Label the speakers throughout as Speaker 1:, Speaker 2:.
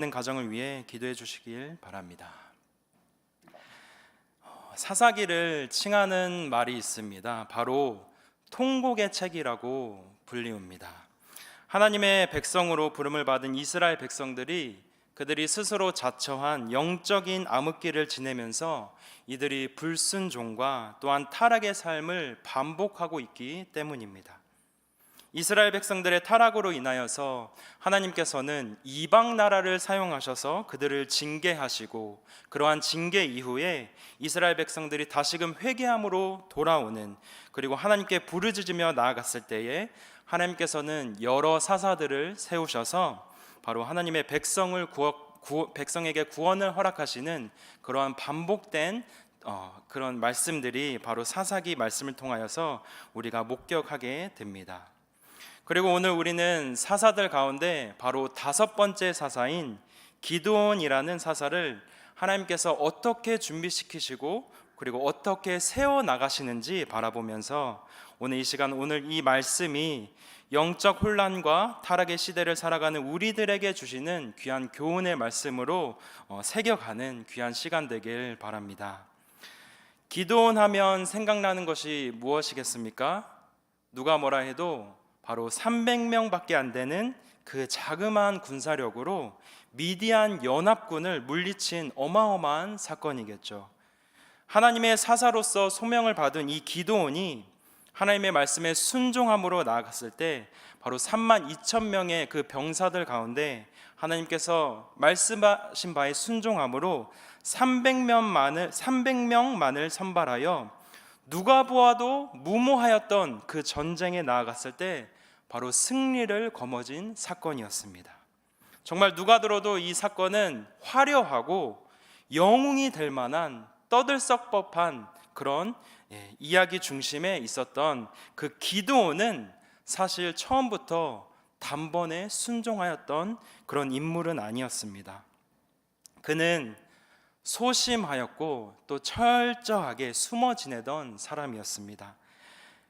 Speaker 1: 있는 가정을 위해 기도해 주시길 바랍니다. 사사기를 칭하는 말이 있습니다. 바로 통곡의 책이라고 불리웁니다. 하나님의 백성으로 부름을 받은 이스라엘 백성들이 그들이 스스로 자처한 영적인 암흑기를 지내면서 이들이 불순종과 또한 타락의 삶을 반복하고 있기 때문입니다. 이스라엘 백성들의 타락으로 인하여서 하나님께서는 이방 나라를 사용하셔서 그들을 징계하시고, 그러한 징계 이후에 이스라엘 백성들이 다시금 회개함으로 돌아오는, 그리고 하나님께 부르짖으며 나아갔을 때에 하나님께서는 여러 사사들을 세우셔서 바로 하나님의 백성에게 구원을 허락하시는 그러한 반복된 그런 말씀들이 바로 사사기 말씀을 통하여서 우리가 목격하게 됩니다. 그리고 오늘 우리는 사사들 가운데 바로 5번째 사사인 기드온이라는 사사를 하나님께서 어떻게 준비시키시고 그리고 어떻게 세워나가시는지 바라보면서 오늘 이 시간, 오늘 이 말씀이 영적 혼란과 타락의 시대를 살아가는 우리들에게 주시는 귀한 교훈의 말씀으로 새겨가는 귀한 시간 되길 바랍니다. 기드온 하면 생각나는 것이 무엇이겠습니까? 누가 뭐라 해도 바로 300명밖에 안 되는 그 자그마한 군사력으로 미디안 연합군을 물리친 어마어마한 사건이겠죠. 하나님의 사사로서 소명을 받은 이 기드온이 하나님의 말씀에 순종함으로 나아갔을 때 바로 32,000명의 그 병사들 가운데 하나님께서 말씀하신 바에 순종함으로 300명만을 선발하여 누가 보아도 무모하였던 그 전쟁에 나아갔을 때 바로 승리를 거머쥔 사건이었습니다. 정말 누가 들어도 이 사건은 화려하고 영웅이 될 만한 떠들썩 법한 그런 이야기 중심에 있었던 그 기드온은 사실 처음부터 단번에 순종하였던 그런 인물은 아니었습니다. 그는 소심하였고 또 철저하게 숨어 지내던 사람이었습니다.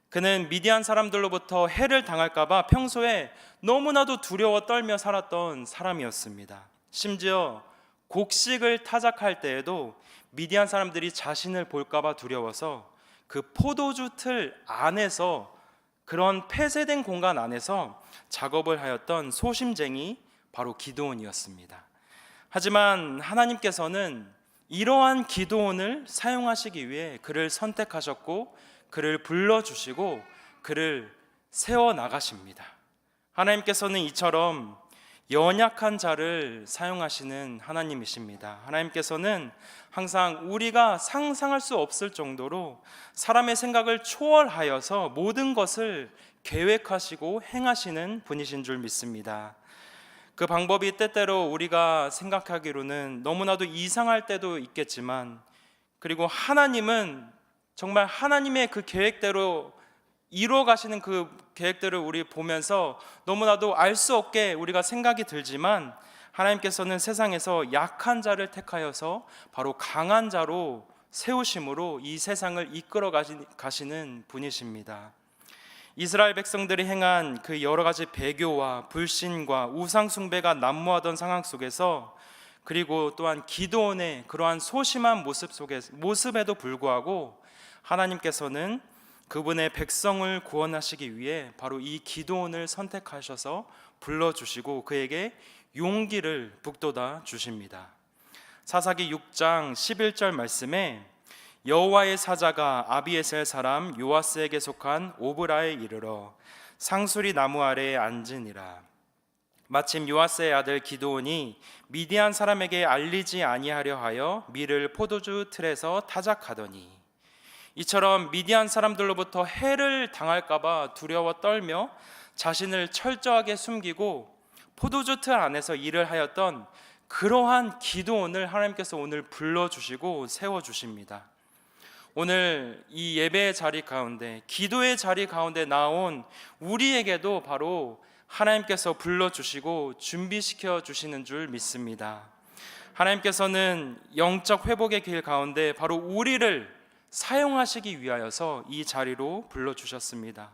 Speaker 1: 그는 미디안 사람들로부터 해를 당할까봐 평소에 너무나도 두려워 떨며 살았던 사람이었습니다. 심지어 곡식을 타작할 때에도 미디안 사람들이 자신을 볼까봐 두려워서 그 포도주 틀 안에서, 그런 폐쇄된 공간 안에서 작업을 하였던 소심쟁이 바로 기드온이었습니다. 하지만 하나님께서는 이러한 기드온을 사용하시기 위해 그를 선택하셨고 그를 불러주시고 그를 세워나가십니다. 하나님께서는 이처럼 연약한 자를 사용하시는 하나님이십니다. 하나님께서는 항상 우리가 상상할 수 없을 정도로 사람의 생각을 초월하여서 모든 것을 계획하시고 행하시는 분이신 줄 믿습니다. 그 방법이 때때로 우리가 생각하기로는 너무나도 이상할 때도 있겠지만, 그리고 하나님은 정말 하나님의 그 계획대로 이루어 가시는 그 계획들을 우리 보면서 너무나도 알 수 없게 우리가 생각이 들지만, 하나님께서는 세상에서 약한 자를 택하여서 바로 강한 자로 세우심으로 이 세상을 이끌어 가시는 분이십니다. 이스라엘 백성들이 행한 그 여러 가지 배교와 불신과 우상 숭배가 난무하던 상황 속에서, 그리고 또한 기드온의 그러한 소심한 모습에도 불구하고 하나님께서는 그분의 백성을 구원하시기 위해 바로 이 기드온을 선택하셔서 불러주시고 그에게 용기를 북돋아 주십니다. 사사기 6장 11절 말씀에 여호와의 사자가 아비에셀 사람 요아스에게 속한 오브라에 이르러 상수리 나무 아래에 앉으니라. 마침 요아스의 아들 기드온이 미디안 사람에게 알리지 아니하려 하여 밀을 포도주 틀에서 타작하더니, 이처럼 미디안 사람들로부터 해를 당할까봐 두려워 떨며 자신을 철저하게 숨기고 포도주 틀 안에서 일을 하였던 그러한 기드온을 하나님께서 오늘 불러주시고 세워주십니다. 오늘 이 예배의 자리 가운데, 기도의 자리 가운데 나온 우리에게도 바로 하나님께서 불러주시고 준비시켜 주시는 줄 믿습니다. 하나님께서는 영적 회복의 길 가운데 바로 우리를 사용하시기 위하여서 이 자리로 불러주셨습니다.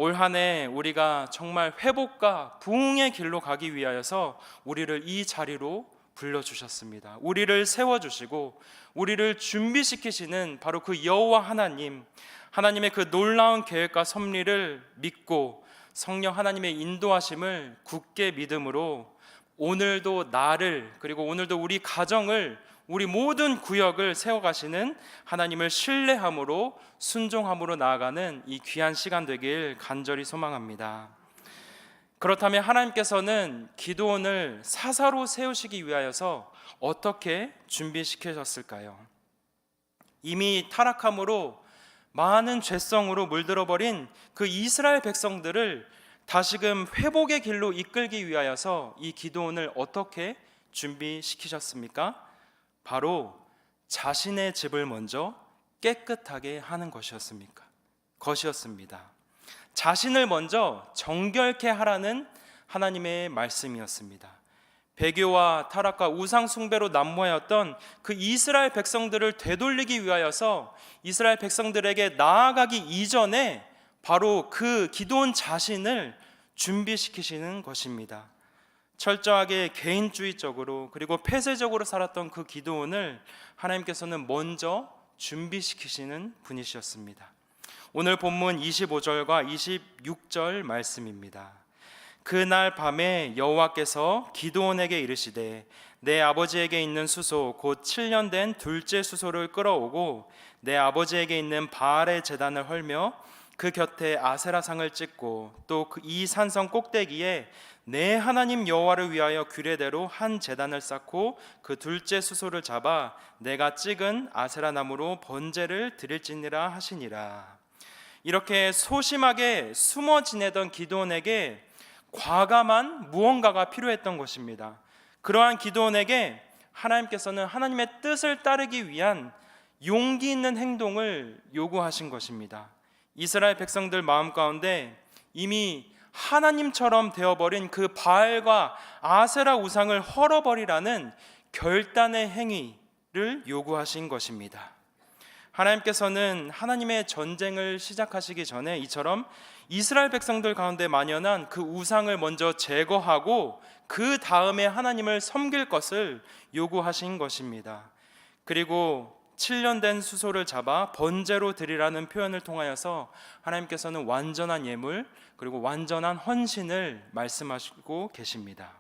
Speaker 1: 올 한 해 우리가 정말 회복과 부흥의 길로 가기 위하여서 우리를 이 자리로 불러주셨습니다. 우리를 세워주시고 우리를 준비시키시는 바로 그 여호와 하나님, 하나님의 그 놀라운 계획과 섭리를 믿고 성령 하나님의 인도하심을 굳게 믿음으로 오늘도 나를, 그리고 오늘도 우리 가정을, 우리 모든 구역을 세워가시는 하나님을 신뢰함으로 순종함으로 나아가는 이 귀한 시간 되길 간절히 소망합니다. 그렇다면 하나님께서는 기드온을 사사로 세우시기 위하여서 어떻게 준비시키셨을까요? 이미 타락함으로 많은 죄성으로 물들어버린 그 이스라엘 백성들을 다시금 회복의 길로 이끌기 위하여서 이 기드온을 어떻게 준비시키셨습니까? 바로 자신의 집을 먼저 깨끗하게 하는 것이었습니다. 자신을 먼저 정결케 하라는 하나님의 말씀이었습니다. 배교와 타락과 우상 숭배로 난무하였던 그 이스라엘 백성들을 되돌리기 위하여서 이스라엘 백성들에게 나아가기 이전에 바로 그 기드온 자신을 준비시키시는 것입니다. 철저하게 개인주의적으로 그리고 폐쇄적으로 살았던 그 기드온을 하나님께서는 먼저 준비시키시는 분이셨습니다. 오늘 본문 25절과 26절 말씀입니다. 그날 밤에 여호와께서 기드온에게 이르시되 내 아버지에게 있는 수소 곧 7년 된 둘째 수소를 끌어오고 내 아버지에게 있는 바알의 제단을 헐며 그 곁에 아세라상을 찍고 또 이 산성 꼭대기에 내 하나님 여호와를 위하여 규례대로 한 제단을 쌓고 그 둘째 수소를 잡아 내가 찍은 아세라 나무로 번제를 드릴지니라 하시니라. 이렇게 소심하게 숨어 지내던 기드온에게 과감한 무언가가 필요했던 것입니다. 그러한 기드온에게 하나님께서는 하나님의 뜻을 따르기 위한 용기 있는 행동을 요구하신 것입니다. 이스라엘 백성들 마음 가운데 이미 하나님처럼 되어버린 그 바알과 아세라 우상을 헐어버리라는 결단의 행위를 요구하신 것입니다. 하나님께서는 하나님의 전쟁을 시작하시기 전에 이처럼 이스라엘 백성들 가운데 만연한 그 우상을 먼저 제거하고 그 다음에 하나님을 섬길 것을 요구하신 것입니다. 그리고 7년 된 수소를 잡아 번제로 드리라는 표현을 통하여서 하나님께서는 완전한 예물 그리고 완전한 헌신을 말씀하시고 계십니다.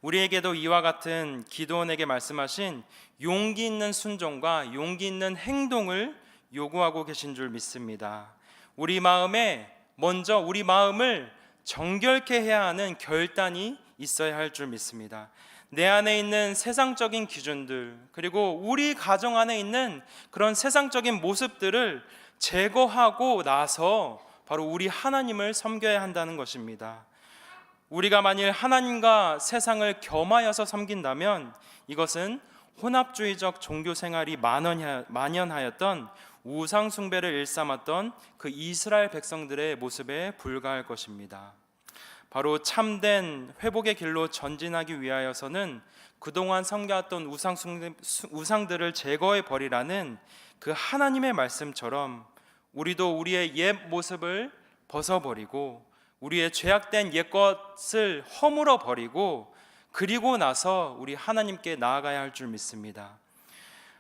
Speaker 1: 우리에게도 이와 같은 기드온에게 말씀하신 용기 있는 순종과 용기 있는 행동을 요구하고 계신 줄 믿습니다. 우리 마음에 먼저 우리 마음을 정결케 해야 하는 결단이 있어야 할 줄 믿습니다. 내 안에 있는 세상적인 기준들 그리고 우리 가정 안에 있는 그런 세상적인 모습들을 제거하고 나서 바로 우리 하나님을 섬겨야 한다는 것입니다. 우리가 만일 하나님과 세상을 겸하여서 섬긴다면 이것은 혼합주의적 종교 생활이 만연하였던 우상 숭배를 일삼았던 그 이스라엘 백성들의 모습에 불과할 것입니다. 바로 참된 회복의 길로 전진하기 위하여서는 그동안 섬겨왔던 우상들을 제거해 버리라는 그 하나님의 말씀처럼 우리도 우리의 옛 모습을 벗어버리고 우리의 죄악된 옛것을 허물어 버리고 그리고 나서 우리 하나님께 나아가야 할 줄 믿습니다.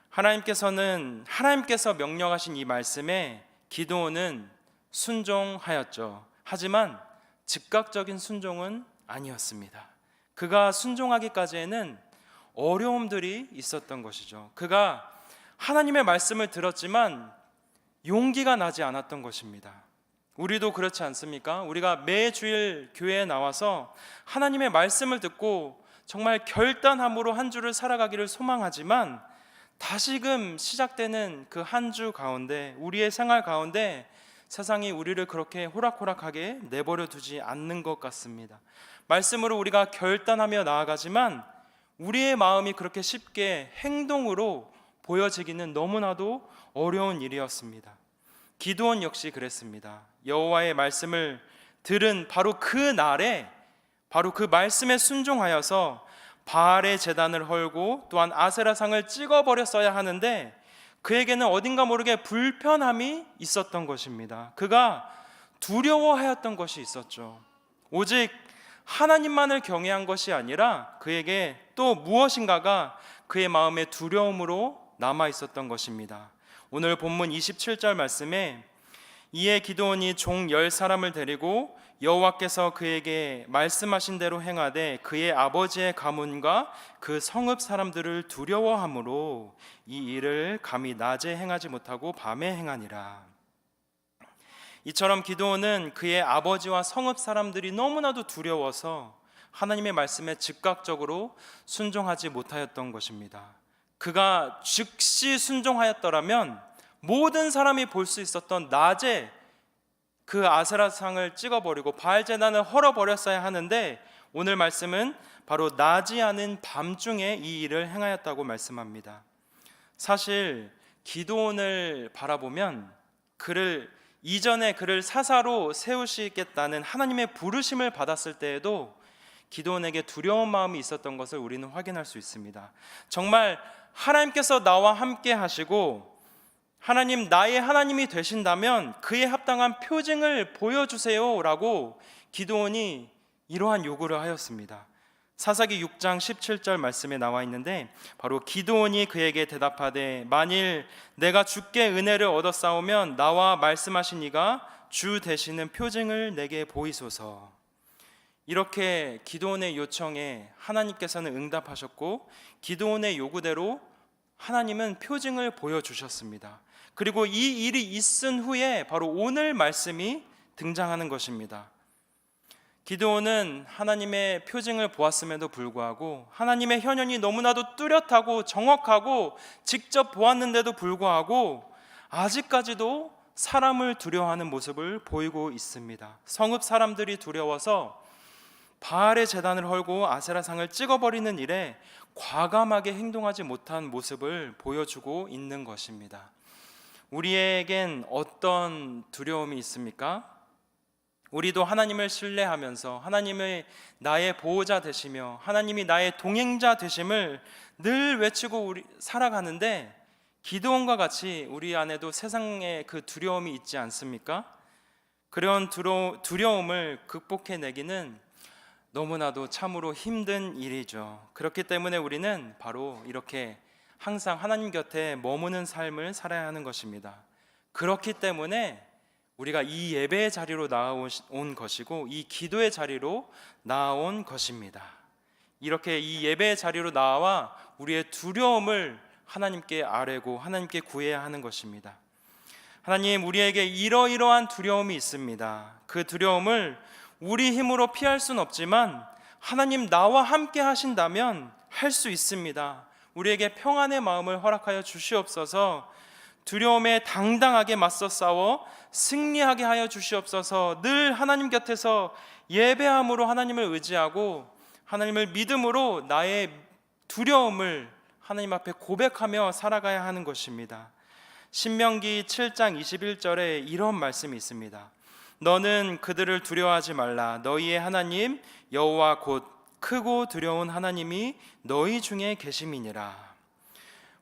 Speaker 1: 하나님께서 명령하신 이 말씀에 기드온은 순종하였죠. 하지만 즉각적인 순종은 아니었습니다. 그가 순종하기까지에는 어려움들이 있었던 것이죠. 그가 하나님의 말씀을 들었지만 용기가 나지 않았던 것입니다. 우리도 그렇지 않습니까? 우리가 매 주일 교회에 나와서 하나님의 말씀을 듣고 정말 결단함으로 한 주를 살아가기를 소망하지만 다시금 시작되는 그 한 주 가운데 우리의 생활 가운데 세상이 우리를 그렇게 호락호락하게 내버려 두지 않는 것 같습니다. 말씀으로 우리가 결단하며 나아가지만 우리의 마음이 그렇게 쉽게 행동으로 보여지기는 너무나도 어려운 일이었습니다. 기드온 역시 그랬습니다. 여호와의 말씀을 들은 바로 그 날에 바로 그 말씀에 순종하여서 바알의 제단을 헐고 또한 아세라상을 찍어버렸어야 하는데 그에게는 어딘가 모르게 불편함이 있었던 것입니다. 그가 두려워하였던 것이 있었죠. 오직 하나님만을 경외한 것이 아니라 그에게 또 무엇인가가 그의 마음에 두려움으로 남아 있었던 것입니다. 오늘 본문 27절 말씀에 이에 기드온이 종 10사람을 데리고 여호와께서 그에게 말씀하신 대로 행하되 그의 아버지의 가문과 그 성읍 사람들을 두려워함으로 이 일을 감히 낮에 행하지 못하고 밤에 행하니라. 이처럼 기드온은 그의 아버지와 성읍 사람들이 너무나도 두려워서 하나님의 말씀에 즉각적으로 순종하지 못하였던 것입니다. 그가 즉시 순종하였더라면 모든 사람이 볼 수 있었던 낮에 그 아세라상을 찍어버리고 바알 제단을 헐어버렸어야 하는데 오늘 말씀은 바로 낮이 아닌 밤중에 이 일을 행하였다고 말씀합니다. 사실 기드온을 바라보면 이전에 그를 사사로 세우시겠다는 하나님의 부르심을 받았을 때에도 기드온에게 두려운 마음이 있었던 것을 우리는 확인할 수 있습니다. 정말 하나님께서 나와 함께 하시고 하나님 나의 하나님이 되신다면 그에 합당한 표징을 보여주세요 라고 기드온이 이러한 요구를 하였습니다. 사사기 6장 17절 말씀에 나와 있는데 바로 기드온이 그에게 대답하되 만일 내가 주께 은혜를 얻었사오면 나와 말씀하신 이가 주 되시는 표징을 내게 보이소서. 이렇게 기드온의 요청에 하나님께서는 응답하셨고 기드온의 요구대로 하나님은 표징을 보여주셨습니다. 그리고 이 일이 있은 후에 바로 오늘 말씀이 등장하는 것입니다. 기드온은 하나님의 표징을 보았음에도 불구하고 하나님의 현현이 너무나도 뚜렷하고 정확하고 직접 보았는데도 불구하고 아직까지도 사람을 두려워하는 모습을 보이고 있습니다. 성읍 사람들이 두려워서 바알의 제단을 헐고 아세라상을 찍어버리는 일에 과감하게 행동하지 못한 모습을 보여주고 있는 것입니다. 우리에겐 어떤 두려움이 있습니까? 우리도 하나님을 신뢰하면서 하나님의 나의 보호자 되시며 하나님이 나의 동행자 되심을 늘 외치고 살아가는데 기드온과 같이 우리 안에도 세상에 그 두려움이 있지 않습니까? 그런 두려움을 극복해내기는 너무나도 참으로 힘든 일이죠. 그렇기 때문에 우리는 바로 이렇게 항상 하나님 곁에 머무는 삶을 살아야 하는 것입니다. 그렇기 때문에 우리가 이 예배의 자리로 나아온 것이고 이 기도의 자리로 나아온 것입니다. 이렇게 이 예배의 자리로 나와 우리의 두려움을 하나님께 아뢰고 하나님께 구해야 하는 것입니다. 하나님, 우리에게 이러이러한 두려움이 있습니다. 그 두려움을 우리 힘으로 피할 수는 없지만 하나님 나와 함께 하신다면 할 수 있습니다. 우리에게 평안의 마음을 허락하여 주시옵소서. 두려움에 당당하게 맞서 싸워 승리하게 하여 주시옵소서. 늘 하나님 곁에서 예배함으로 하나님을 의지하고 하나님을 믿음으로 나의 두려움을 하나님 앞에 고백하며 살아가야 하는 것입니다. 신명기 7장 21절에 이런 말씀이 있습니다. 너는 그들을 두려워하지 말라. 너희의 하나님 여호와 곧 크고 두려운 하나님이 너희 중에 계심이니라.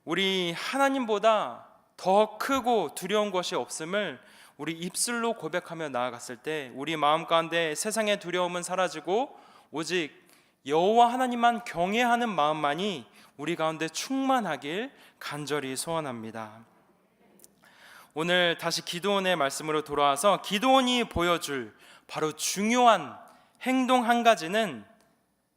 Speaker 1: 우리 하나님보다 더 크고 두려운 것이 없음을 우리 입술로 고백하며 나아갔을 때 우리 마음 가운데 세상의 두려움은 사라지고 오직 여호와 하나님만 경외하는 마음만이 우리 가운데 충만하길 간절히 소원합니다. 오늘 다시 기드온의 말씀으로 돌아와서 기드온이 보여줄 바로 중요한 행동 한 가지는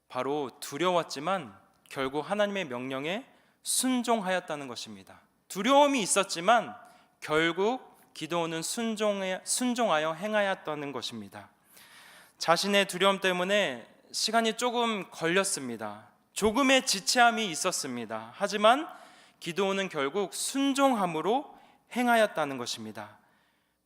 Speaker 1: 바로 두려웠지만 결국 하나님의 명령에 순종하였다는 것입니다. 두려움이 있었지만 결국 기드온은 순종하여 행하였다는 것입니다. 자신의 두려움 때문에 시간이 조금 걸렸습니다. 조금의 지체함이 있었습니다. 하지만 기드온은 결국 순종함으로 행하였다는 것입니다.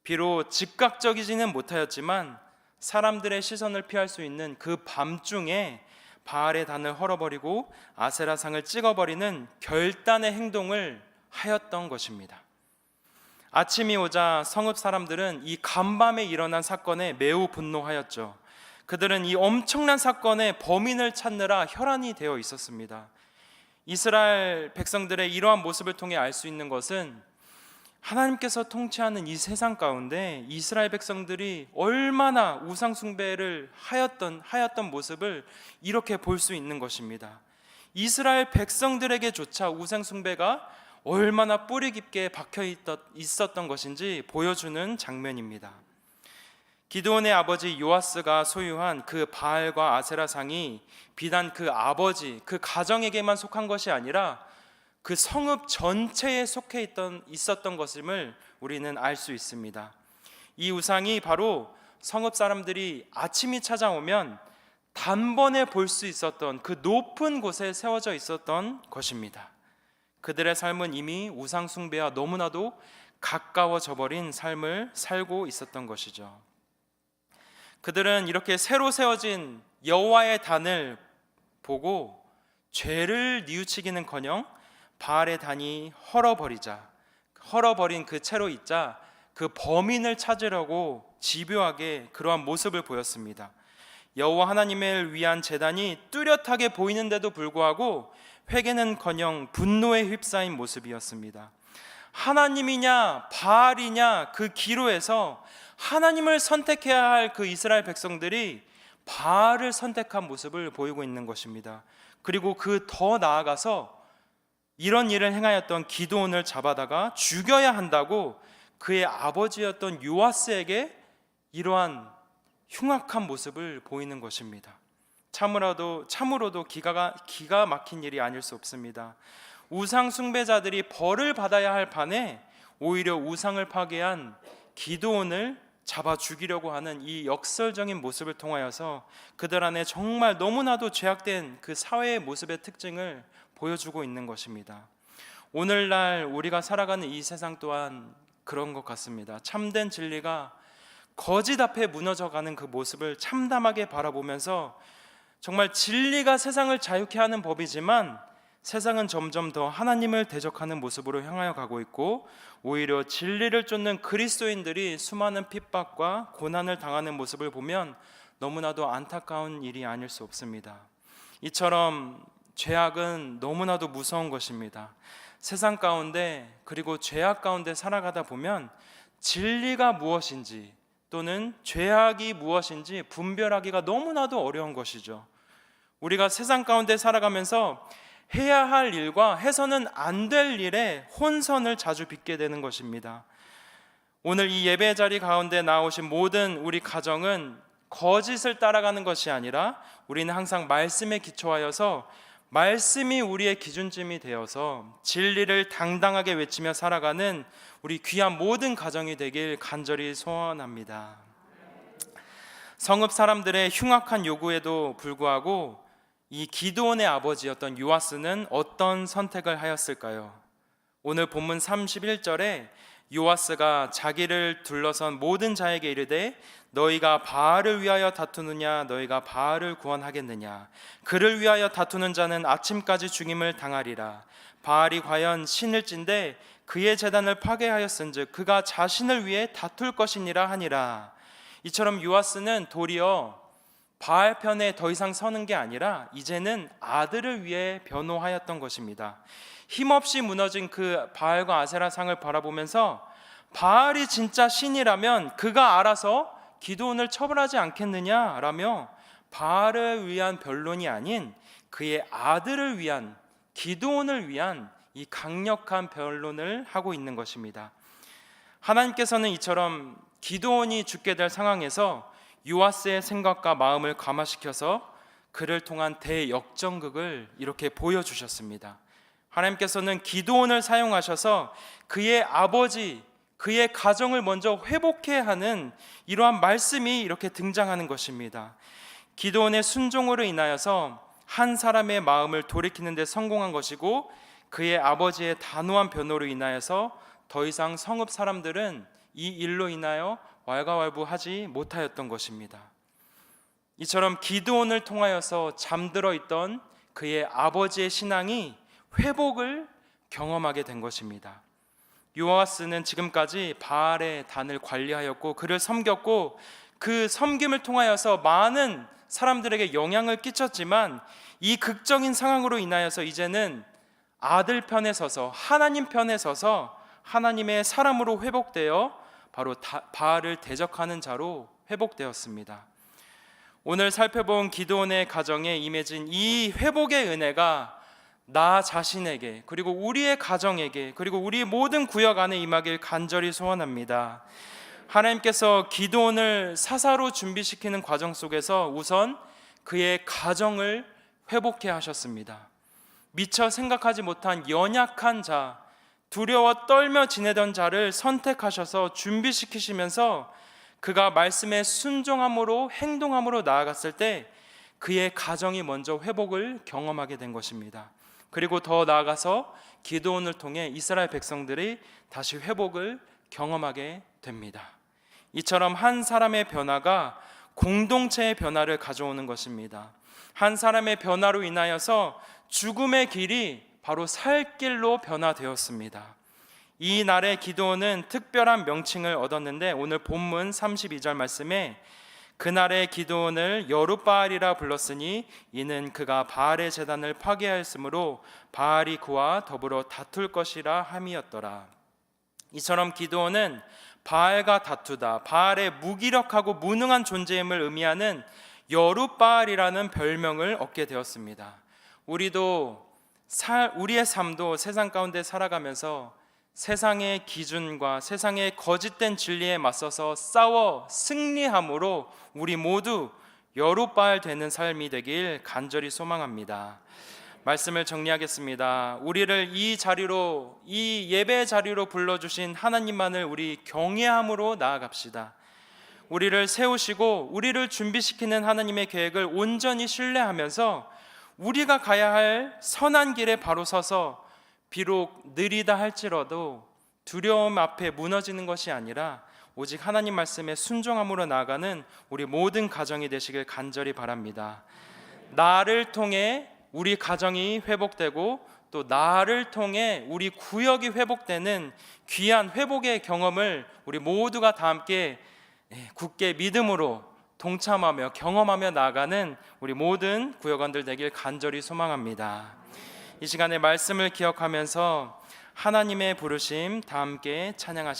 Speaker 1: 비록 즉각적이지는 못하였지만 사람들의 시선을 피할 수 있는 그 밤중에 바알의 단을 헐어버리고 아세라상을 찍어버리는 결단의 행동을 하였던 것입니다. 아침이 오자 성읍 사람들은 이 간밤에 일어난 사건에 매우 분노하였죠. 그들은 이 엄청난 사건의 범인을 찾느라 혈안이 되어 있었습니다. 이스라엘 백성들의 이러한 모습을 통해 알 수 있는 것은 하나님께서 통치하는 이 세상 가운데 이스라엘 백성들이 얼마나 우상 숭배를 하였던 모습을 이렇게 볼 수 있는 것입니다. 이스라엘 백성들에게조차 우상 숭배가 얼마나 뿌리 깊게 박혀 있었던 것인지 보여주는 장면입니다. 기드온의 아버지 요아스가 소유한 그 바알과 아세라상이 비단 그 아버지, 그 가정에게만 속한 것이 아니라 그 성읍 전체에 속해 있었던 것임을 우리는 알 수 있습니다. 이 우상이 바로 성읍 사람들이 아침이 찾아오면 단번에 볼 수 있었던 그 높은 곳에 세워져 있었던 것입니다. 그들의 삶은 이미 우상 숭배와 너무나도 가까워져 버린 삶을 살고 있었던 것이죠. 그들은 이렇게 새로 세워진 여호와의 단을 보고 죄를 뉘우치기는커녕 바알의 단이 헐어버린 그 채로 있자 그 범인을 찾으려고 집요하게 그러한 모습을 보였습니다. 여호와 하나님을 위한 제단이 뚜렷하게 보이는데도 불구하고 회개는커녕 분노에 휩싸인 모습이었습니다. 하나님이냐 바알이냐 그 기로에서 하나님을 선택해야 할 그 이스라엘 백성들이 바알을 선택한 모습을 보이고 있는 것입니다. 그리고 그 더 나아가서 이런 일을 행하였던 기드온을 잡아다가 죽여야 한다고 그의 아버지였던 요아스에게 이러한 흉악한 모습을 보이는 것입니다. 참으로도 기가 막힌 일이 아닐 수 없습니다. 우상 숭배자들이 벌을 받아야 할 판에 오히려 우상을 파괴한 기드온을 잡아 죽이려고 하는 이 역설적인 모습을 통하여서 그들 안에 정말 너무나도 죄악된 그 사회의 모습의 특징을 보여주고 있는 것입니다. 오늘날 우리가 살아가는 이 세상 또한 그런 것 같습니다. 참된 진리가 거짓 앞에 무너져가는 그 모습을 참담하게 바라보면서 정말 진리가 세상을 자유케 하는 법이지만 세상은 점점 더 하나님을 대적하는 모습으로 향하여 가고 있고 오히려 진리를 쫓는 그리스도인들이 수많은 핍박과 고난을 당하는 모습을 보면 너무나도 안타까운 일이 아닐 수 없습니다. 이처럼 죄악은 너무나도 무서운 것입니다. 세상 가운데 그리고 죄악 가운데 살아가다 보면 진리가 무엇인지 또는 죄악이 무엇인지 분별하기가 너무나도 어려운 것이죠. 우리가 세상 가운데 살아가면서 해야 할 일과 해서는 안 될 일에 혼선을 자주 빚게 되는 것입니다. 오늘 이 예배 자리 가운데 나오신 모든 우리 가정은 거짓을 따라가는 것이 아니라 우리는 항상 말씀에 기초하여서 말씀이 우리의 기준점이 되어서 진리를 당당하게 외치며 살아가는 우리 귀한 모든 가정이 되길 간절히 소원합니다. 성읍 사람들의 흉악한 요구에도 불구하고 이 기드온의 아버지였던 요아스는 어떤 선택을 하였을까요? 오늘 본문 31절에 요아스가 자기를 둘러선 모든 자에게 이르되 너희가 바알을 위하여 다투느냐 너희가 바알을 구원하겠느냐 그를 위하여 다투는 자는 아침까지 죽임을 당하리라. 바알이 과연 신일진데 그의 제단을 파괴하였은즉 그가 자신을 위해 다툴 것이니라 하니라. 이처럼 요아스는 도리어 바알 편에 더 이상 서는 게 아니라 이제는 아들을 위해 변호하였던 것입니다. 힘없이 무너진 그 바알과 아세라 상을 바라보면서 바알이 진짜 신이라면 그가 알아서 기드온을 처벌하지 않겠느냐라며 바알을 위한 변론이 아닌 그의 아들을 위한 기드온을 위한 이 강력한 변론을 하고 있는 것입니다. 하나님께서는 이처럼 기드온이 죽게 될 상황에서 요아스의 생각과 마음을 감화시켜서 그를 통한 대역전극을 이렇게 보여주셨습니다. 하나님께서는 기드온을 사용하셔서 그의 아버지, 그의 가정을 먼저 회복해 하는 이러한 말씀이 이렇게 등장하는 것입니다. 기드온의 순종으로 인하여서 한 사람의 마음을 돌이키는 데 성공한 것이고 그의 아버지의 단호한 변호로 인하여서 더 이상 성읍 사람들은 이 일로 인하여 왈가왈부하지 못하였던 것입니다. 이처럼 기드온을 통하여서 잠들어 있던 그의 아버지의 신앙이 회복을 경험하게 된 것입니다. 요아스는 지금까지 바알의 단을 관리하였고 그를 섬겼고 그 섬김을 통하여서 많은 사람들에게 영향을 끼쳤지만 이 극적인 상황으로 인하여서 이제는 아들 편에 서서 하나님 편에 서서 하나님의 사람으로 회복되어 바로 바알을 대적하는 자로 회복되었습니다. 오늘 살펴본 기드온의 가정에 임해진 이 회복의 은혜가 나 자신에게, 그리고 우리의 가정에게, 그리고 우리 모든 구역 안에 임하길 간절히 소원합니다. 하나님께서 기드온을 사사로 준비시키는 과정 속에서 우선 그의 가정을 회복해 하셨습니다. 미처 생각하지 못한 연약한 자, 두려워 떨며 지내던 자를 선택하셔서 준비시키시면서 그가 말씀에 순종함으로 행동함으로 나아갔을 때 그의 가정이 먼저 회복을 경험하게 된 것입니다. 그리고 더 나아가서 기드온을 통해 이스라엘 백성들이 다시 회복을 경험하게 됩니다. 이처럼 한 사람의 변화가 공동체의 변화를 가져오는 것입니다. 한 사람의 변화로 인하여서 죽음의 길이 바로 살 길로 변화되었습니다. 이 날의 기드온은 특별한 명칭을 얻었는데 오늘 본문 32절 말씀에 그날의 기드온을 여룻바알이라 불렀으니 이는 그가 바알의 제단을 파괴하였으므로 바알이 그와 더불어 다툴 것이라 함이었더라. 이처럼 기드온은 바알과 다투다, 바알의 무기력하고 무능한 존재임을 의미하는 여룻바알이라는 별명을 얻게 되었습니다. 우리의 삶도 세상 가운데 살아가면서 세상의 기준과 세상의 거짓된 진리에 맞서서 싸워 승리함으로 우리 모두 여룻바알 되는 삶이 되길 간절히 소망합니다. 말씀을 정리하겠습니다. 우리를 이 자리로, 이 예배 자리로 불러주신 하나님만을 우리 경외함으로 나아갑시다. 우리를 세우시고 우리를 준비시키는 하나님의 계획을 온전히 신뢰하면서 우리가 가야 할 선한 길에 바로 서서 비록 느리다 할지라도 두려움 앞에 무너지는 것이 아니라 오직 하나님 말씀에 순종함으로 나아가는 우리 모든 가정이 되시길 간절히 바랍니다. 나를 통해 우리 가정이 회복되고 또 나를 통해 우리 구역이 회복되는 귀한 회복의 경험을 우리 모두가 다 함께 굳게 믿음으로 동참하며 경험하며 나아가는 우리 모든 구역원들 되길 간절히 소망합니다. 이 시간에 말씀을 기억하면서 하나님의 부르심 다 함께 찬양하시겠습니다.